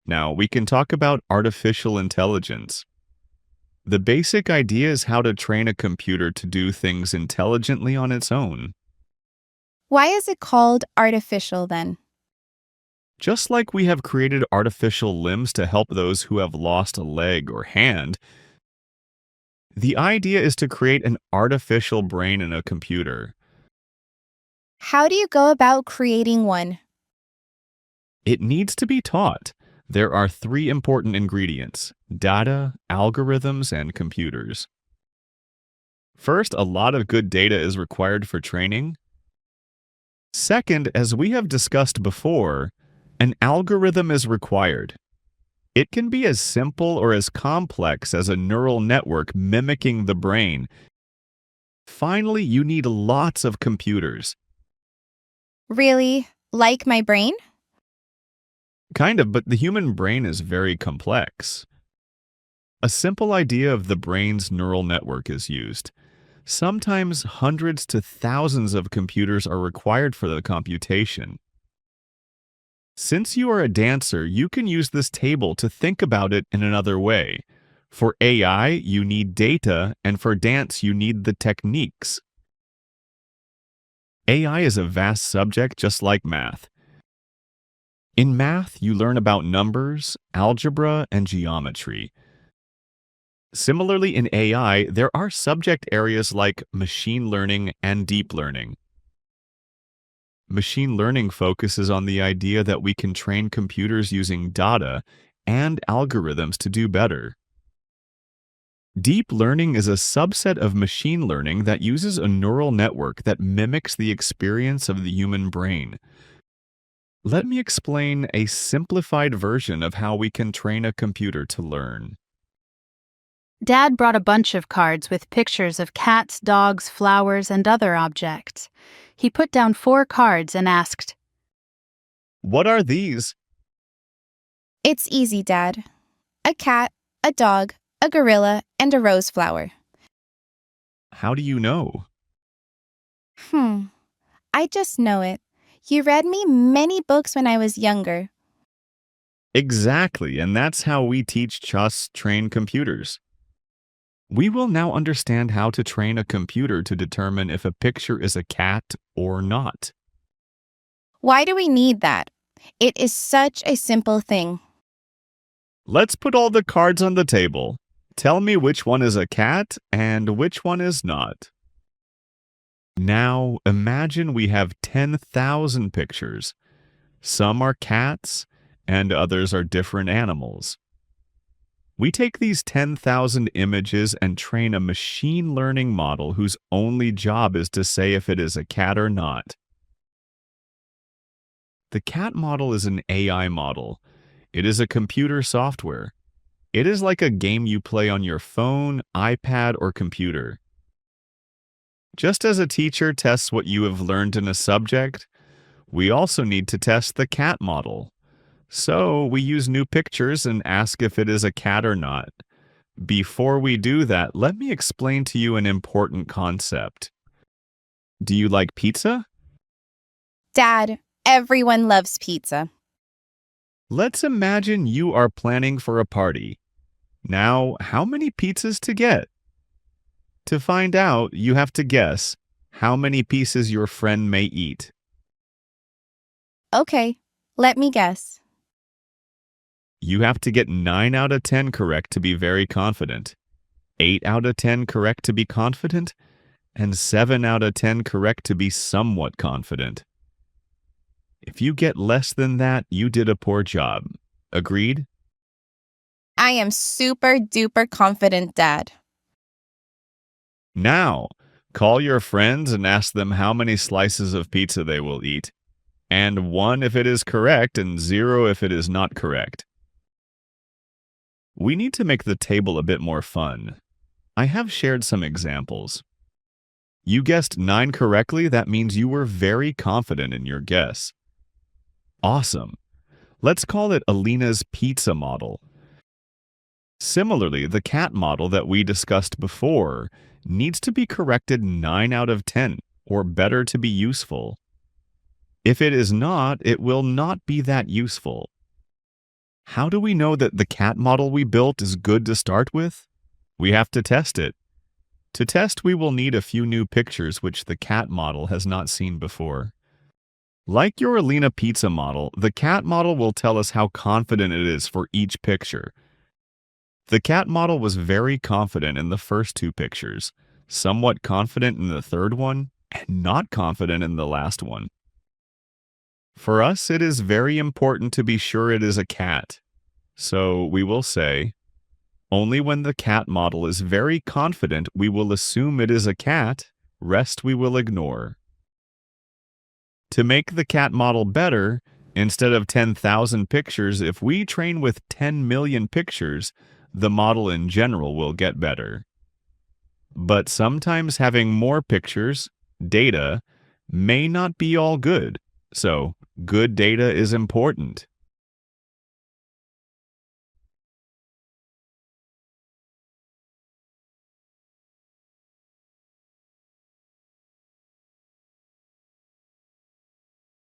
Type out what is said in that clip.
Now, we can talk about artificial intelligence. The basic idea is how to train a computer to do things intelligently on its own. Why is it called artificial then? Just like we have created artificial limbs to help those who have lost a leg or hand, the idea is to create an artificial brain in a computer. How do you go about creating one? It needs to be taught. There are three important ingredients: data, algorithms, and computers. First, a lot of good data is required for training. Second, as we have discussed before, an algorithm is required. It can be as simple or as complex as a neural network mimicking the brain. Finally, you need lots of computers. Really? Like my brain? Kind of, but the human brain is very complex. A simple idea of the brain's neural network is used. Sometimes hundreds to thousands of computers are required for the computation. Since you are a dancer, you can use this table to think about it in another way. For AI, you need data, and for dance, you need the techniques. AI is a vast subject just like math. In math, you learn about numbers, algebra, and geometry. Similarly, in AI, there are subject areas like machine learning and deep learning. Machine learning focuses on the idea that we can train computers using data and algorithms to do better. Deep learning is a subset of machine learning that uses a neural network that mimics the experience of the human brain. Let me explain a simplified version of how we can train a computer to learn. Dad brought a bunch of cards with pictures of cats, dogs, flowers, and other objects. He put down 4 cards and asked, What are these? It's easy, Dad. A cat, a dog, a gorilla, and a rose flower. How do you know? I just know it. You read me many books when I was younger. Exactly, and that's how we teach just train computers. We will now understand how to train a computer to determine if a picture is a cat or not. Why do we need that? It is such a simple thing. Let's put all the cards on the table. Tell me which one is a cat and which one is not. Now, imagine we have 10,000 pictures. Some are cats, and others are different animals. We take these 10,000 images and train a machine learning model whose only job is to say if it is a cat or not. The cat model is an AI model. It is a computer software. It is like a game you play on your phone, iPad, or computer. Just as a teacher tests what you have learned in a subject, we also need to test the cat model. So we use new pictures and ask if it is a cat or not. Before we do that, let me explain to you an important concept. Do you like pizza? Dad, everyone loves pizza. Let's imagine you are planning for a party. Now, how many pizzas to get? To find out, you have to guess how many pieces your friend may eat. Okay, let me guess. You have to get 9 out of 10 correct to be very confident, 8 out of 10 correct to be confident, and 7 out of 10 correct to be somewhat confident. If you get less than that, you did a poor job. Agreed? I am super duper confident, Dad. Now, call your friends and ask them how many slices of pizza they will eat, and 1 if it is correct and 0 if it is not correct. We need to make the table a bit more fun. I have shared some examples. You guessed 9 correctly, that means you were very confident in your guess. Awesome. Let's call it Alina's pizza model. Similarly, the cat model that we discussed before needs to be corrected 9 out of 10, or better to be useful. If it is not, it will not be that useful. How do we know that the cat model we built is good to start with? We have to test it. To test, we will need a few new pictures which the cat model has not seen before. Like your Alina pizza model, the cat model will tell us how confident it is for each picture. The cat model was very confident in the first two pictures, somewhat confident in the third one, and not confident in the last one. For us, it is very important to be sure it is a cat. So we will say, only when the cat model is very confident we will assume it is a cat, rest we will ignore. To make the cat model better, instead of 10,000 pictures, if we train with 10 million pictures, the model in general will get better. But sometimes having more pictures, data, may not be all good, so good data is important.